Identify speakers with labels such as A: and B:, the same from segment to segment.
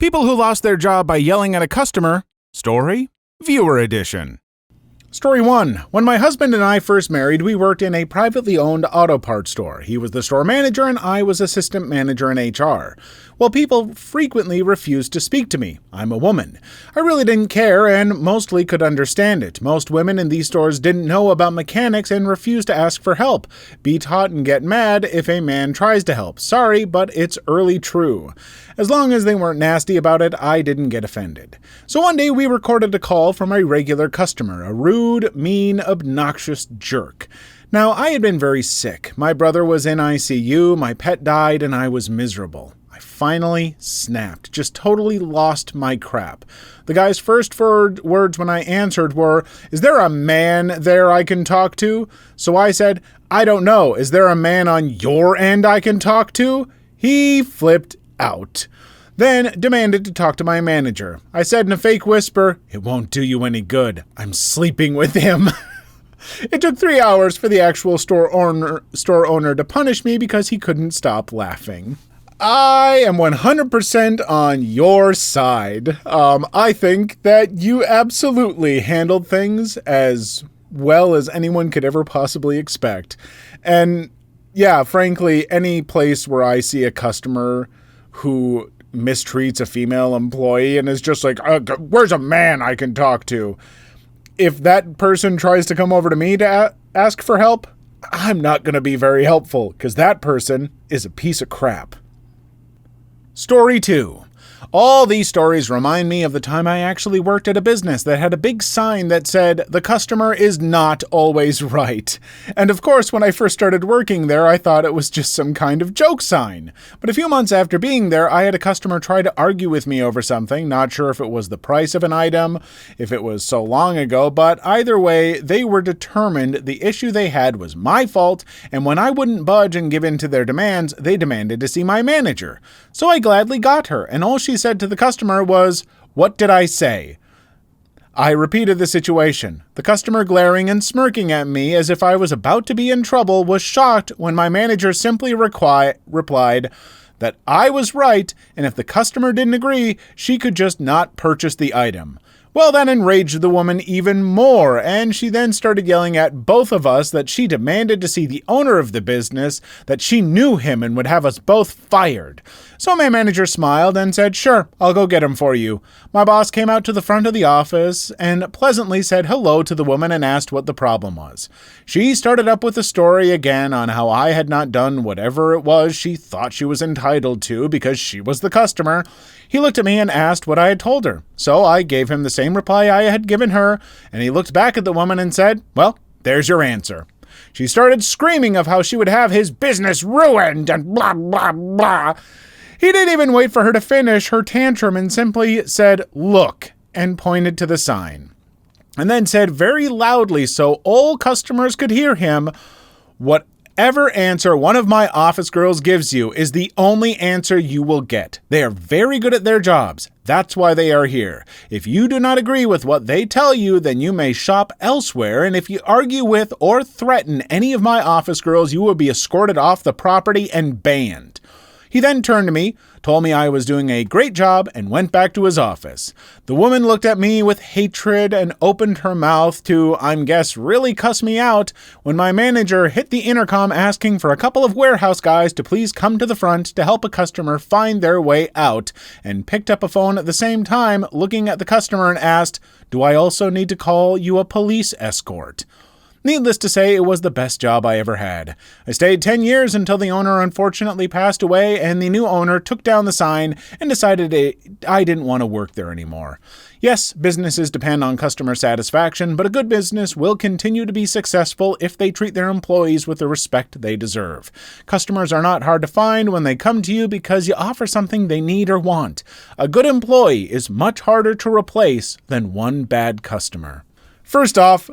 A: People who lost their job by yelling at a customer. Story, viewer edition. Story 1. When my husband and I first married, we worked in a privately owned auto parts store. He was the store manager and I was assistant manager in HR. Well, people frequently refused to speak to me. I'm a woman. I really didn't care and mostly could understand it. Most women in these stores didn't know about mechanics and refused to ask for help. Be taught and get mad if a man tries to help. Sorry, but it's early true. As long as they weren't nasty about it, I didn't get offended. So one day we recorded a call from a regular customer, a rude, mean, obnoxious jerk. Now, I had been very sick. My brother was in ICU, my pet died, and I was miserable. I finally snapped, just totally lost my crap. The guy's first words when I answered were, "Is there a man there I can talk to?" So I said, "I don't know. Is there a man on your end I can talk to?" He flipped out. Then demanded to talk to my manager. I said in a fake whisper, "It won't do you any good. I'm sleeping with him." It took 3 hours for the actual store owner to punish me because he couldn't stop laughing. I am 100% on your side. I think that you absolutely handled things as well as anyone could ever possibly expect. And yeah, frankly, any place where I see a customer who mistreats a female employee and is just like, where's a man I can talk to? If that person tries to come over to me to ask for help, I'm not going to be very helpful because that person is a piece of crap. Story 2. All these stories remind me of the time I actually worked at a business that had a big sign that said, "The customer is not always right." And of course, when I first started working there, I thought it was just some kind of joke sign. But a few months after being there, I had a customer try to argue with me over something, not sure if it was the price of an item, if it was so long ago, but either way, they were determined the issue they had was my fault, and when I wouldn't budge and give in to their demands, they demanded to see my manager. So I gladly got her, and all she said to the customer was, "What did I say?" I repeated the situation. The customer, glaring and smirking at me as if I was about to be in trouble, was shocked when my manager simply replied that I was right, and if the customer didn't agree, she could just not purchase the item. Well, that enraged the woman even more, and she then started yelling at both of us that she demanded to see the owner of the business, that she knew him and would have us both fired. So my manager smiled and said, "Sure, I'll go get him for you." My boss came out to the front of the office and pleasantly said hello to the woman and asked what the problem was. She started up with the story again on how I had not done whatever it was she thought she was entitled to because she was the customer. He looked at me and asked what I had told her. So I gave him the same reply I had given her, and he looked back at the woman and said, "Well, there's your answer." She started screaming of how she would have his business ruined and blah, blah, blah. He didn't even wait for her to finish her tantrum and simply said, "Look," and pointed to the sign. And then said very loudly so all customers could hear him, "Whatever answer one of my office girls gives you is the only answer you will get. They are very good at their jobs. That's why they are here. If you do not agree with what they tell you, then you may shop elsewhere, and if you argue with or threaten any of my office girls, you will be escorted off the property and banned." He then turned to me, told me I was doing a great job, and went back to his office. The woman looked at me with hatred and opened her mouth to, I'm guess, really cuss me out when my manager hit the intercom asking for a couple of warehouse guys to please come to the front to help a customer find their way out, and picked up a phone at the same time, looking at the customer and asked, "Do I also need to call you a police escort?" Needless to say, it was the best job I ever had. I stayed 10 years until the owner unfortunately passed away and the new owner took down the sign and decided I didn't want to work there anymore. Yes, businesses depend on customer satisfaction, but a good business will continue to be successful if they treat their employees with the respect they deserve. Customers are not hard to find when they come to you because you offer something they need or want. A good employee is much harder to replace than one bad customer. First off,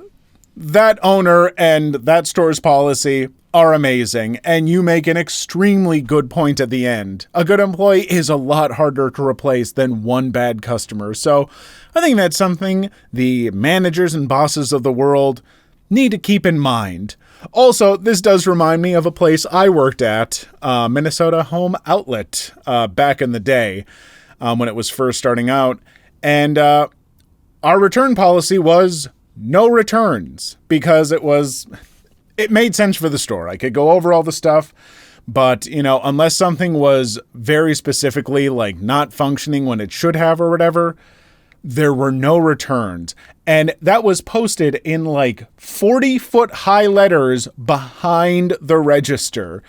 A: that owner and that store's policy are amazing, and you make an extremely good point at the end. A good employee is a lot harder to replace than one bad customer, so I think that's something the managers and bosses of the world need to keep in mind. Also, this does remind me of a place I worked at, Minnesota Home Outlet, back in the day. when it was first starting out. And our return policy was no returns because it made sense for the store. I could go over all the stuff, but, unless something was very specifically like not functioning when it should have or whatever, there were no returns. And that was posted in like 40-foot high letters behind the register.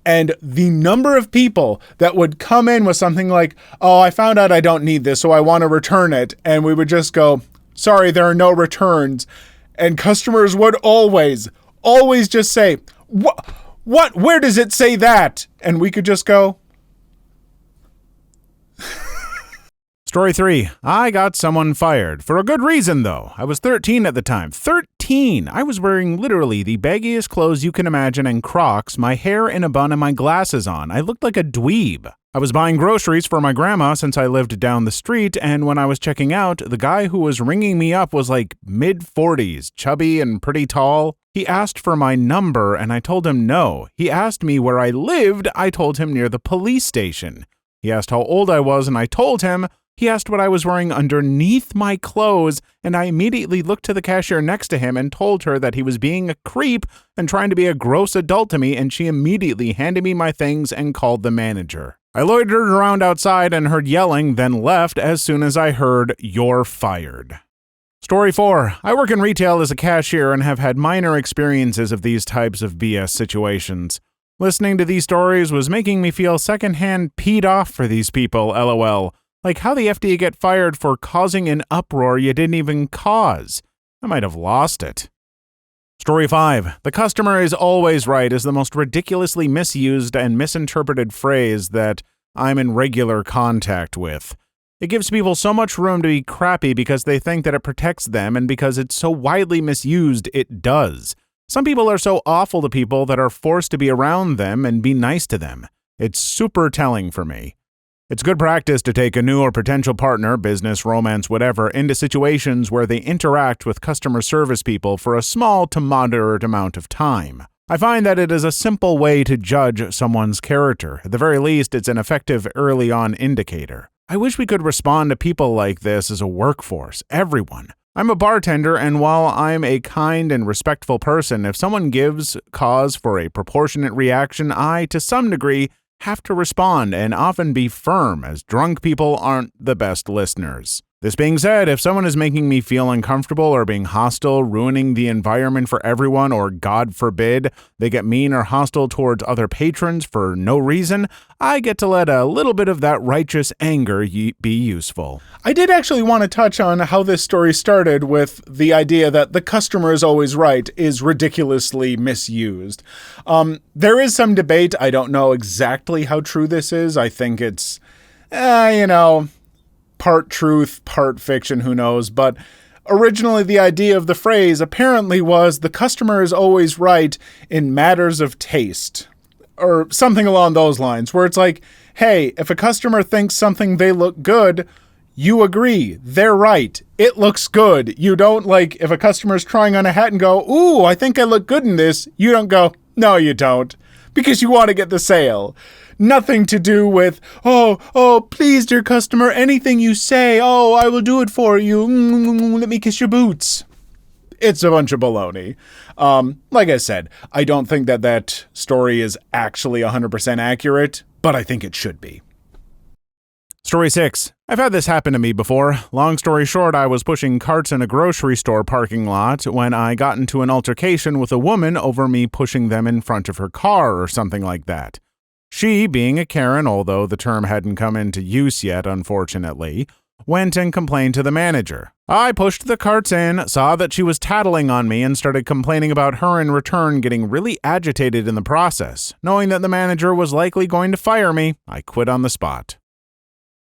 A: And the number of people that would come in with something like, oh, I found out I don't need this, so I want to return it. And we would just go, sorry, there are no returns. And customers would always just say, what? Where does it say that? And we could just go. Story 3. I got someone fired. For a good reason, though. I was 13 at the time. 13! I was wearing literally the baggiest clothes you can imagine and Crocs, my hair in a bun and my glasses on. I looked like a dweeb. I was buying groceries for my grandma since I lived down the street, and when I was checking out, the guy who was ringing me up was like mid-40s, chubby and pretty tall. He asked for my number, and I told him no. He asked me where I lived. I told him near the police station. He asked how old I was, and I told him. He asked what I was wearing underneath my clothes, and I immediately looked to the cashier next to him and told her that he was being a creep and trying to be a gross adult to me, and she immediately handed me my things and called the manager. I loitered around outside and heard yelling, then left as soon as I heard, "You're fired." Story 4. I work in retail as a cashier and have had minor experiences of these types of BS situations. Listening to these stories was making me feel secondhand peed off for these people, lol. Like, how the F do you get fired for causing an uproar you didn't even cause? I might have lost it. Story 5. The customer is always right is the most ridiculously misused and misinterpreted phrase that I'm in regular contact with. It gives people so much room to be crappy because they think that it protects them, and because it's so widely misused, it does. Some people are so awful to people that are forced to be around them and be nice to them. It's super telling for me. It's good practice to take a new or potential partner, business, romance, whatever, into situations where they interact with customer service people for a small to moderate amount of time. I find that it is a simple way to judge someone's character. At the very least, it's an effective early-on indicator. I wish we could respond to people like this as a workforce, everyone. I'm a bartender, and while I'm a kind and respectful person, if someone gives cause for a proportionate reaction, I, to some degree, have to respond and often be firm, as drunk people aren't the best listeners. This being said, if someone is making me feel uncomfortable or being hostile, ruining the environment for everyone, or God forbid, they get mean or hostile towards other patrons for no reason, I get to let a little bit of that righteous anger be useful. I did actually want to touch on how this story started with the idea that the customer is always right is ridiculously misused. There is some debate. I don't know exactly how true this is. I think it's, part truth, part fiction, who knows, but originally the idea of the phrase apparently was the customer is always right in matters of taste, or something along those lines, where it's like, hey, if a customer thinks something they look good, you agree, they're right, it looks good. You don't, like, if a customer's trying on a hat and go, ooh, I think I look good in this, you don't go, no, you don't, because you want to get the sale. Nothing to do with, oh, please, dear customer, anything you say, oh, I will do it for you. Let me kiss your boots. It's a bunch of baloney. Like I said, I don't think that story is actually 100% accurate, but I think it should be. Story 6. I've had this happen to me before. Long story short, I was pushing carts in a grocery store parking lot when I got into an altercation with a woman over me pushing them in front of her car or something like that. She, being a Karen, although the term hadn't come into use yet, unfortunately, went and complained to the manager. I pushed the carts in, saw that she was tattling on me, and started complaining about her in return, getting really agitated in the process. Knowing that the manager was likely going to fire me, I quit on the spot.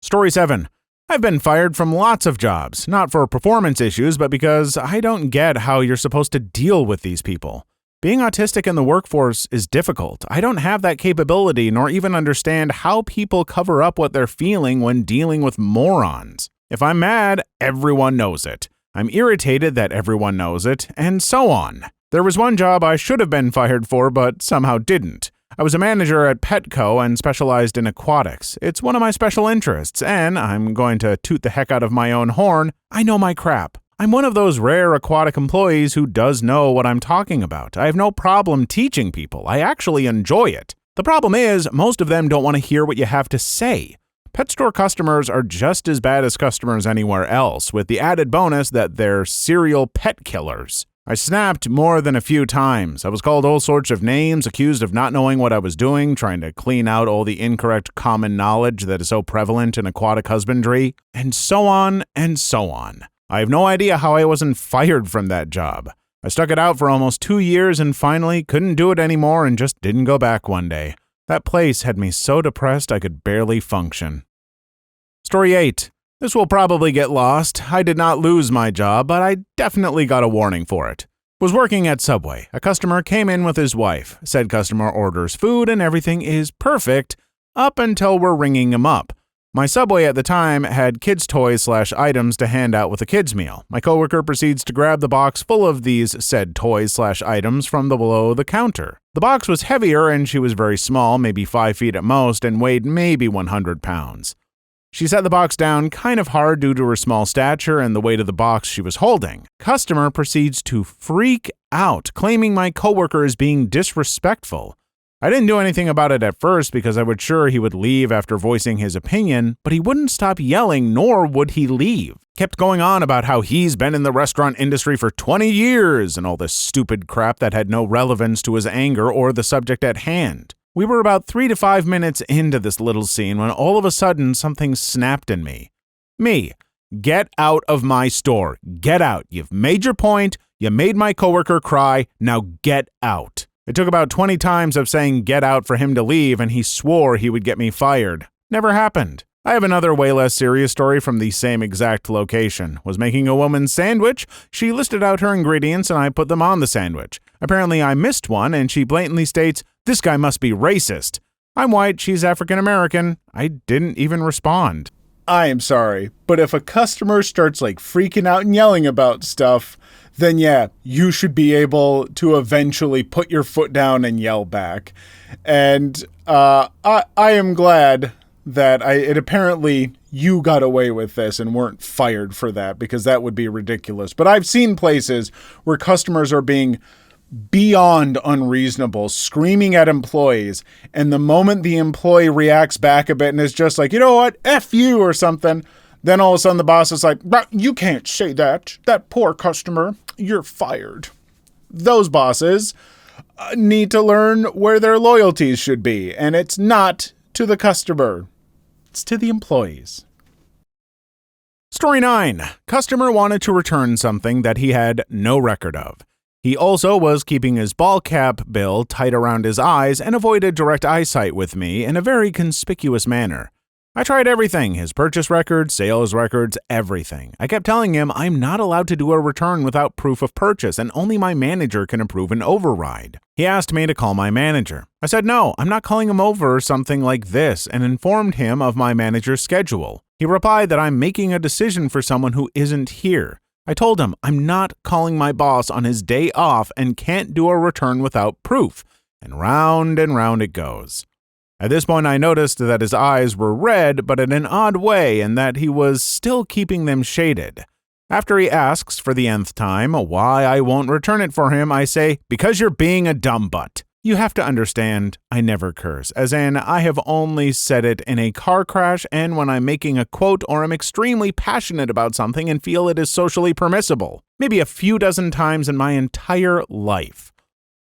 A: Story 7. I've been fired from lots of jobs, not for performance issues, but because I don't get how you're supposed to deal with these people. Being autistic in the workforce is difficult. I don't have that capability, nor even understand how people cover up what they're feeling when dealing with morons. If I'm mad, everyone knows it. I'm irritated that everyone knows it, and so on. There was one job I should have been fired for, but somehow didn't. I was a manager at Petco and specialized in aquatics. It's one of my special interests, and I'm going to toot the heck out of my own horn. I know my crap. I'm one of those rare aquatic employees who does know what I'm talking about. I have no problem teaching people. I actually enjoy it. The problem is, most of them don't want to hear what you have to say. Pet store customers are just as bad as customers anywhere else, with the added bonus that they're serial pet killers. I snapped more than a few times. I was called all sorts of names, accused of not knowing what I was doing, trying to clean out all the incorrect common knowledge that is so prevalent in aquatic husbandry, and so on and so on. I have no idea how I wasn't fired from that job. I stuck it out for almost 2 years and finally couldn't do it anymore and just didn't go back one day. That place had me so depressed I could barely function. Story 8. This will probably get lost. I did not lose my job, but I definitely got a warning for it. Was working at Subway. A customer came in with his wife. Said customer orders food and everything is perfect up until we're ringing him up. My Subway at the time had kids' toys/items to hand out with a kids' meal. My coworker proceeds to grab the box full of these said toys/items from below the counter. The box was heavier and she was very small, maybe 5 feet at most, and weighed maybe 100 pounds. She set the box down kind of hard due to her small stature and the weight of the box she was holding. Customer proceeds to freak out, claiming my coworker is being disrespectful. I didn't do anything about it at first because I was sure he would leave after voicing his opinion, but he wouldn't stop yelling, nor would he leave. Kept going on about how he's been in the restaurant industry for 20 years and all this stupid crap that had no relevance to his anger or the subject at hand. We were about 3 to 5 minutes into this little scene when all of a sudden something snapped in me. Get out of my store. Get out. You've made your point. You made my coworker cry. Now get out. It took about 20 times of saying get out for him to leave, and he swore he would get me fired. Never happened. I have another way less serious story from the same exact location. Was making a woman's sandwich. She listed out her ingredients and I put them on the sandwich. Apparently I missed one and she blatantly states, "This guy must be racist." I'm white, she's African American. I didn't even respond. I am sorry, but if a customer starts freaking out and yelling about stuff, then yeah, you should be able to eventually put your foot down and yell back. And I am glad that apparently you got away with this and weren't fired for that, because that would be ridiculous. But I've seen places where customers are being beyond unreasonable, screaming at employees, and the moment the employee reacts back a bit and is just like, you know what, F you or something, then all of a sudden the boss is like, you can't say that. That poor customer, you're fired. Those bosses need to learn where their loyalties should be, and it's not to the customer. It's to the employees. Story 9. Customer wanted to return something that he had no record of. He also was keeping his ball cap bill tight around his eyes and avoided direct eyesight with me in a very conspicuous manner. I tried everything, his purchase records, sales records, everything. I kept telling him I'm not allowed to do a return without proof of purchase and only my manager can approve an override. He asked me to call my manager. I said no, I'm not calling him over something like this and informed him of my manager's schedule. He replied that I'm making a decision for someone who isn't here. I told him I'm not calling my boss on his day off and can't do a return without proof. And round it goes. At this point, I noticed that his eyes were red, but in an odd way, and that he was still keeping them shaded. After he asks for the nth time why I won't return it for him, I say, because you're being a dumb butt. You have to understand, I never curse, as in I have only said it in a car crash and when I'm making a quote or am extremely passionate about something and feel it is socially permissible. Maybe a few dozen times in my entire life.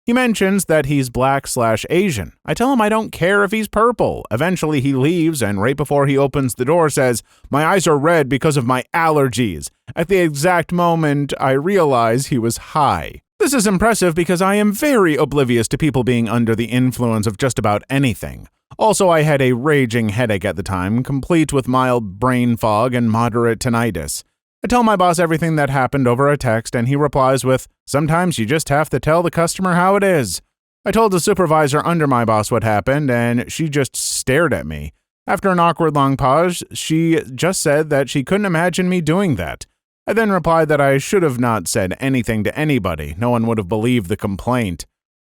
A: He mentions that he's Black/Asian. I tell him I don't care if he's purple. Eventually he leaves and right before he opens the door says, my eyes are red because of my allergies. At the exact moment I realize he was high. This is impressive because I am very oblivious to people being under the influence of just about anything. Also, I had a raging headache at the time, complete with mild brain fog and moderate tinnitus. I tell my boss everything that happened over a text, and he replies with, sometimes you just have to tell the customer how it is. I told the supervisor under my boss what happened, and she just stared at me. After an awkward long pause, she just said that she couldn't imagine me doing that. I then replied that I should have not said anything to anybody. No one would have believed the complaint.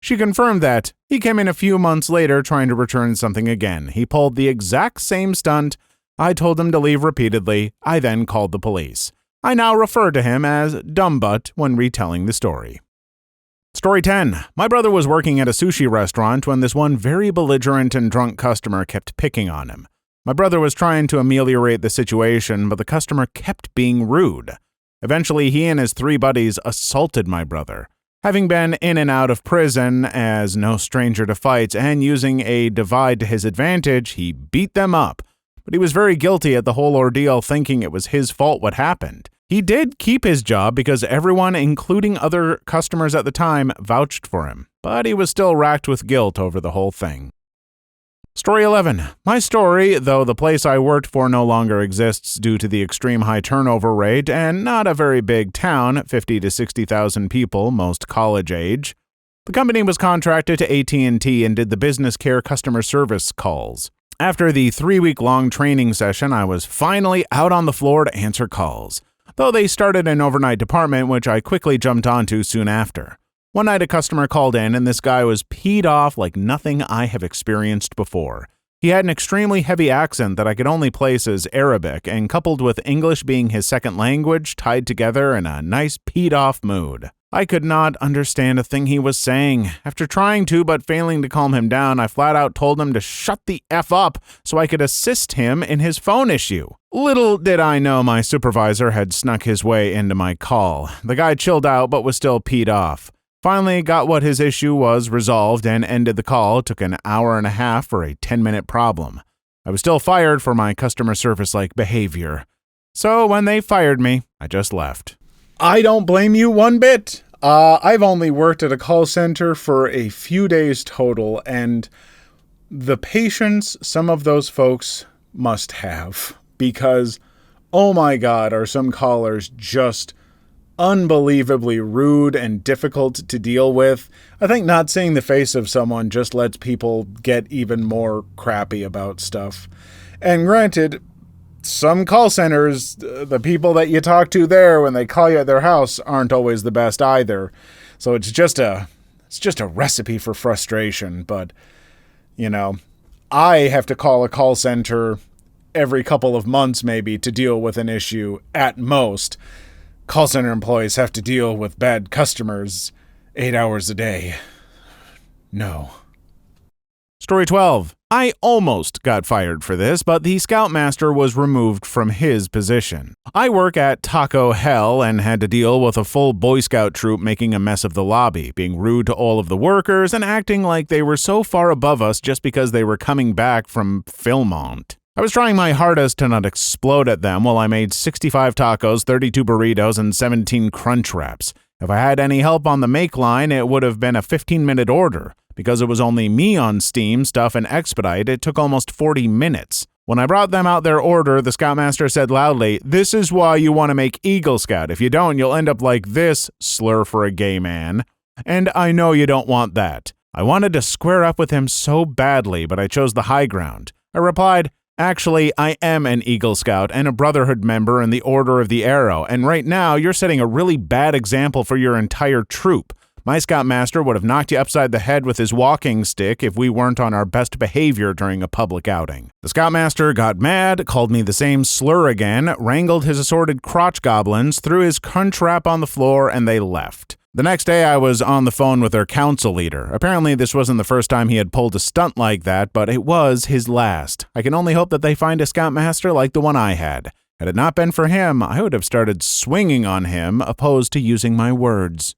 A: She confirmed that he came in a few months later trying to return something again. He pulled the exact same stunt. I told him to leave repeatedly. I then called the police. I now refer to him as Dumbbutt when retelling the story. Story 10. My brother was working at a sushi restaurant when this one very belligerent and drunk customer kept picking on him. My brother was trying to ameliorate the situation, but the customer kept being rude. Eventually, he and his 3 buddies assaulted my brother. Having been in and out of prison as no stranger to fights and using a divide to his advantage, he beat them up. But he was very guilty at the whole ordeal, thinking it was his fault what happened. He did keep his job because everyone, including other customers at the time, vouched for him. But he was still racked with guilt over the whole thing. Story 11. My story, though the place I worked for no longer exists due to the extreme high turnover rate and not a very big town, 50 to 60,000 people, most college age. The company was contracted to AT&T and did the business care customer service calls. After the 3-week-long training session, I was finally out on the floor to answer calls, though they started an overnight department which I quickly jumped onto soon after. One night a customer called in and this guy was peed off like nothing I have experienced before. He had an extremely heavy accent that I could only place as Arabic, and coupled with English being his second language, tied together in a nice peed off mood. I could not understand a thing he was saying. After trying to but failing to calm him down, I flat out told him to shut the F up so I could assist him in his phone issue. Little did I know my supervisor had snuck his way into my call. The guy chilled out but was still peed off. Finally got what his issue was resolved and ended the call. It took an hour and a half for a 10-minute problem. I was still fired for my customer service-like behavior. So when they fired me, I just left. I don't blame you one bit. I've only worked at a call center for a few days total, and the patience some of those folks must have, because, oh my God, are some callers just unbelievably rude and difficult to deal with. I think not seeing the face of someone just lets people get even more crappy about stuff. And granted, some call centers, the people that you talk to there when they call you at their house aren't always the best either. So it's just a recipe for frustration. But, you know, I have to call a call center every couple of months maybe to deal with an issue at most. Call center employees have to deal with bad customers 8 hours a day. No. Story 12. I almost got fired for this, but the scoutmaster was removed from his position. I work at Taco Hell and had to deal with a full Boy Scout troop making a mess of the lobby, being rude to all of the workers and acting like they were so far above us just because they were coming back from Philmont. I was trying my hardest to not explode at them while I made 65 tacos, 32 burritos, and 17 crunch wraps. If I had any help on the make line, it would have been a 15-minute order. Because it was only me on Steam, Stuff, and Expedite, it took almost 40 minutes. When I brought them out their order, the Scoutmaster said loudly, "This is why you want to make Eagle Scout. If you don't, you'll end up like this, slur for a gay man. And I know you don't want that." I wanted to square up with him so badly, but I chose the high ground. I replied, "Actually, I am an Eagle Scout and a Brotherhood member in the Order of the Arrow, and right now you're setting a really bad example for your entire troop. My Scoutmaster would have knocked you upside the head with his walking stick if we weren't on our best behavior during a public outing." The Scoutmaster got mad, called me the same slur again, wrangled his assorted crotch goblins, threw his crunch wrap on the floor, and they left. The next day I was on the phone with their council leader. Apparently this wasn't the first time he had pulled a stunt like that, but it was his last. I can only hope that they find a Scoutmaster like the one I had. Had it not been for him, I would have started swinging on him, opposed to using my words.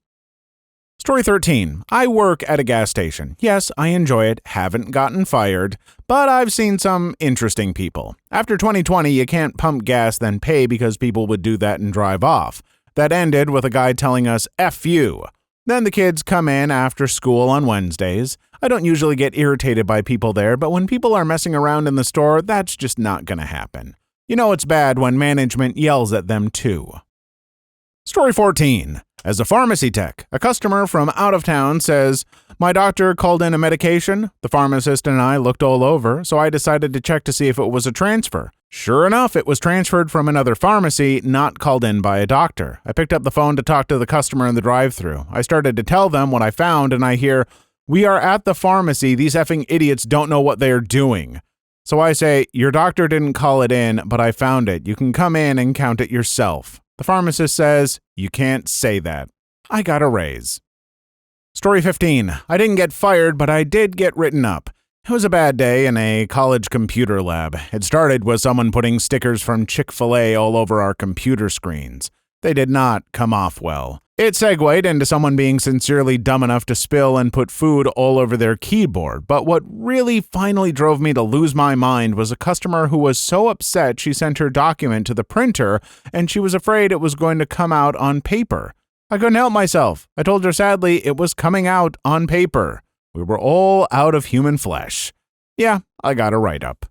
A: Story 13. I work at a gas station. Yes, I enjoy it, haven't gotten fired, but I've seen some interesting people. After 2020, you can't pump gas then pay because people would do that and drive off. That ended with a guy telling us, "F you." Then the kids come in after school on Wednesdays. I don't usually get irritated by people there, but when people are messing around in the store, that's just not gonna happen. You know it's bad when management yells at them too. Story 14. As a pharmacy tech, a customer from out of town says, "My doctor called in a medication." The pharmacist and I looked all over, so I decided to check to see if it was a transfer. Sure enough, it was transferred from another pharmacy, not called in by a doctor. I picked up the phone to talk to the customer in the drive-thru. I started to tell them what I found, and I hear, We are at the pharmacy. These effing idiots don't know what they are doing. So I say, your doctor didn't call it in, but I found it. You can come in and count it yourself. The pharmacist says, you can't say that. I got a raise. Story 15. I didn't get fired, but I did get written up. It was a bad day in a college computer lab. It started with someone putting stickers from Chick-fil-A all over our computer screens. They did not come off well. It segued into someone being sincerely dumb enough to spill and put food all over their keyboard, but what really finally drove me to lose my mind was a customer who was so upset she sent her document to the printer and she was afraid it was going to come out on paper. I couldn't help myself. I told her sadly it was coming out on paper. We were all out of human flesh. Yeah, I got a write-up.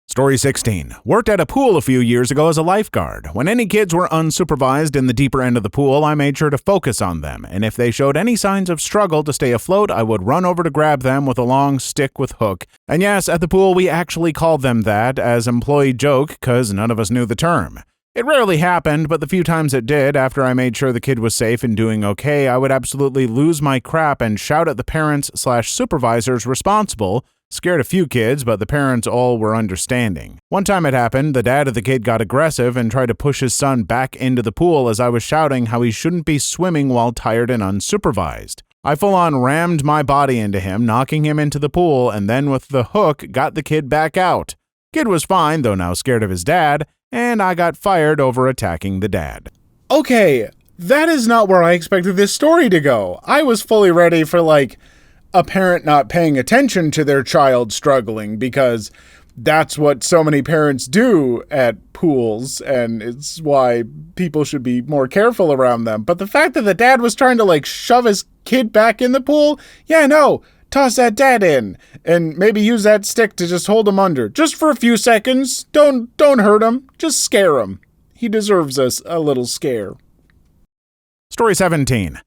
A: Story 16. Worked at a pool a few years ago as a lifeguard. When any kids were unsupervised in the deeper end of the pool, I made sure to focus on them, and if they showed any signs of struggle to stay afloat, I would run over to grab them with a long stick with hook. And yes, at the pool we actually called them that as employee joke, cause none of us knew the term. It rarely happened, but the few times it did, after I made sure the kid was safe and doing okay, I would absolutely lose my crap and shout at the parents/supervisors responsible. Scared a few kids, but the parents all were understanding. One time it happened, the dad of the kid got aggressive and tried to push his son back into the pool as I was shouting how he shouldn't be swimming while tired and unsupervised. I full-on rammed my body into him, knocking him into the pool, and then with the hook got the kid back out. Kid was fine, though now scared of his dad, and I got fired over attacking the dad.
B: Okay, that is not where I expected this story to go. I was fully ready for, a parent not paying attention to their child struggling, because that's what so many parents do at pools, and it's why people should be more careful around them. But the fact that the dad was trying to, shove his kid back in the pool, yeah, no, toss that dad in, and maybe use that stick to just hold him under, just for a few seconds. Don't hurt him, just scare him. He deserves a little scare.
A: Story 17.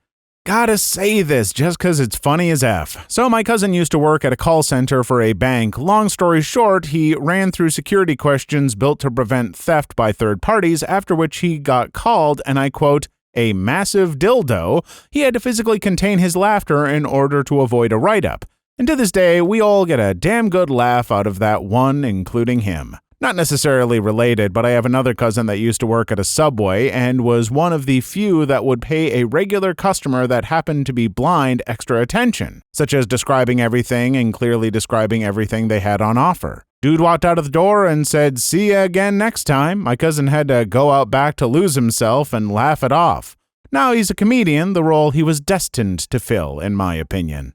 A: Gotta say this just cause it's funny as F. So my cousin used to work at a call center for a bank. Long story short, he ran through security questions built to prevent theft by third parties, after which he got called, and I quote, a massive dildo. He had to physically contain his laughter in order to avoid a write-up. And to this day, we all get a damn good laugh out of that one, including him. Not necessarily related, but I have another cousin that used to work at a Subway and was one of the few that would pay a regular customer that happened to be blind extra attention, such as describing everything and clearly describing everything they had on offer. Dude walked out of the door and said, "See ya again next time." My cousin had to go out back to lose himself and laugh it off. Now he's a comedian, the role he was destined to fill, in my opinion.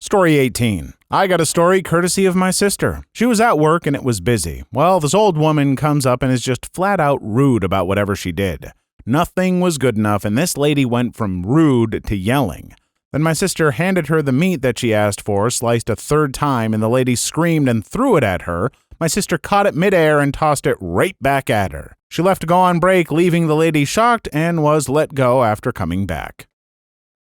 A: Story 18. I got a story courtesy of my sister. She was at work and it was busy. Well, this old woman comes up and is just flat out rude about whatever she did. Nothing was good enough, and this lady went from rude to yelling. Then my sister handed her the meat that she asked for, sliced a third time, and the lady screamed and threw it at her. My sister caught it midair and tossed it right back at her. She left to go on break, leaving the lady shocked, and was let go after coming back.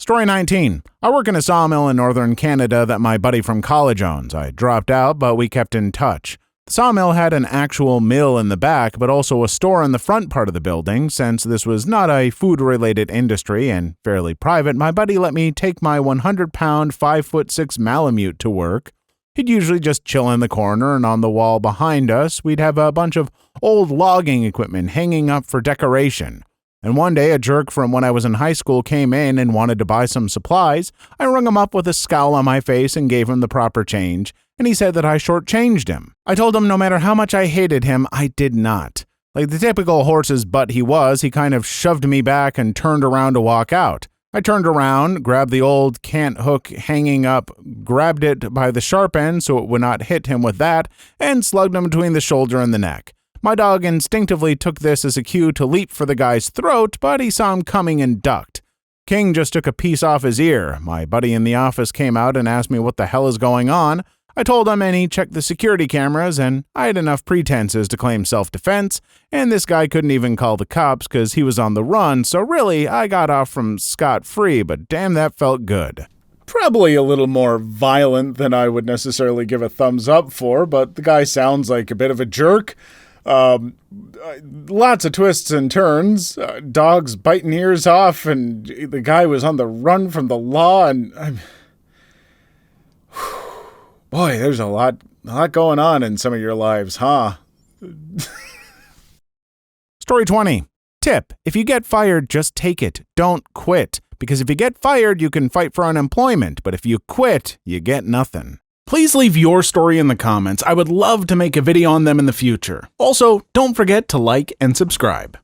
A: Story 19. I work in a sawmill in northern Canada that my buddy from college owns. I dropped out, but we kept in touch. The sawmill had an actual mill in the back, but also a store in the front part of the building. Since this was not a food-related industry and fairly private, my buddy let me take my 100-pound, 5'6" Malamute to work. He'd usually just chill in the corner, and on the wall behind us, we'd have a bunch of old logging equipment hanging up for decoration. And one day, a jerk from when I was in high school came in and wanted to buy some supplies. I rung him up with a scowl on my face and gave him the proper change, and he said that I shortchanged him. I told him no matter how much I hated him, I did not. Like the typical horse's butt he was, he kind of shoved me back and turned around to walk out. I turned around, grabbed the old cant hook hanging up, grabbed it by the sharp end so it would not hit him with that, and slugged him between the shoulder and the neck. My dog instinctively took this as a cue to leap for the guy's throat, but he saw him coming and ducked. King just took a piece off his ear. My buddy in the office came out and asked me what the hell is going on. I told him, and he checked the security cameras, and I had enough pretenses to claim self-defense, and this guy couldn't even call the cops because he was on the run, so really, I got off from scot-free, but damn, that felt good.
B: Probably a little more violent than I would necessarily give a thumbs up for, but the guy sounds like a bit of a jerk. Lots of twists and turns, dogs biting ears off, and the guy was on the run from the law, and Boy, there's a lot going on in some of your lives, huh?
A: Story 20. Tip: if you get fired, just take it. Don't quit. Because if you get fired, you can fight for unemployment. But if you quit, you get nothing. Please leave your story in the comments. I would love to make a video on them in the future. Also, don't forget to like and subscribe.